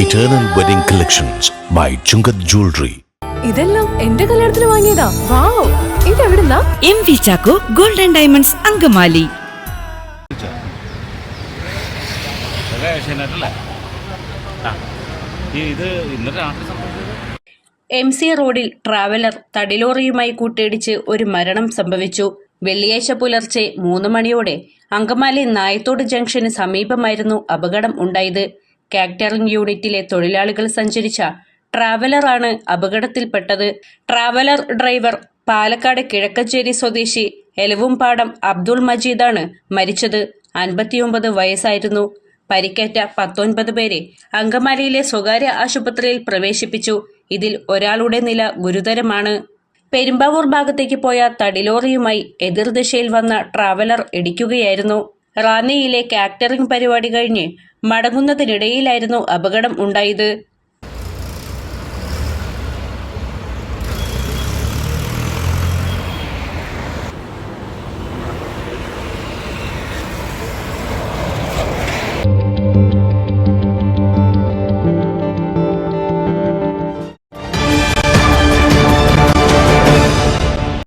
Eternal Wedding Collections by Chungat Jewelry. ഇതെല്ലാം എന്റെ കല്യാണത്തിന് വാങ്ങിയതാ. വാവ്, ഇതെവിടുന്നാ? MV Chacko golden diamonds Angamaly. MC റോഡിൽ ട്രാവലർ തടിലോറിയുമായി കൂട്ടിയിടിച്ച് ഒരു മരണം സംഭവിച്ചു. വെള്ളിയാഴ്ച പുലർച്ചെ 3 മണിയോടെ അങ്കമാലി നായത്തോട് ജംഗ്ഷന് സമീപമായിരുന്നു അപകടം ഉണ്ടായത്. കാറ്ററിംഗ് യൂണിറ്റിലെ തൊഴിലാളികൾ സഞ്ചരിച്ച ട്രാവലറാണ് അപകടത്തിൽപ്പെട്ടത്. ട്രാവലർ ഡ്രൈവർ പാലക്കാട് കിഴക്കഞ്ചേരി സ്വദേശി എലവുംപാടം അബ്ദുൾ മജീദാണ് മരിച്ചത്. 59 വയസ്സായിരുന്നു. പരിക്കേറ്റ 19 പേരെ അങ്കമാലിയിലെ സ്വകാര്യ ആശുപത്രിയിൽ പ്രവേശിപ്പിച്ചു. ഇതിൽ ഒരാളുടെ നില ഗുരുതരമാണ്. പെരുമ്പാവൂർ ഭാഗത്തേക്ക് പോയ തടിലോറിയുമായി എതിർദിശയിൽ വന്ന ട്രാവലർ ഇടിക്കുകയായിരുന്നു. റാന്നിയിലെ കാറ്ററിംഗ് പരിപാടി കഴിഞ്ഞ് മടങ്ങുന്നതിനിടയിലായിരുന്നു അപകടം ഉണ്ടായത്.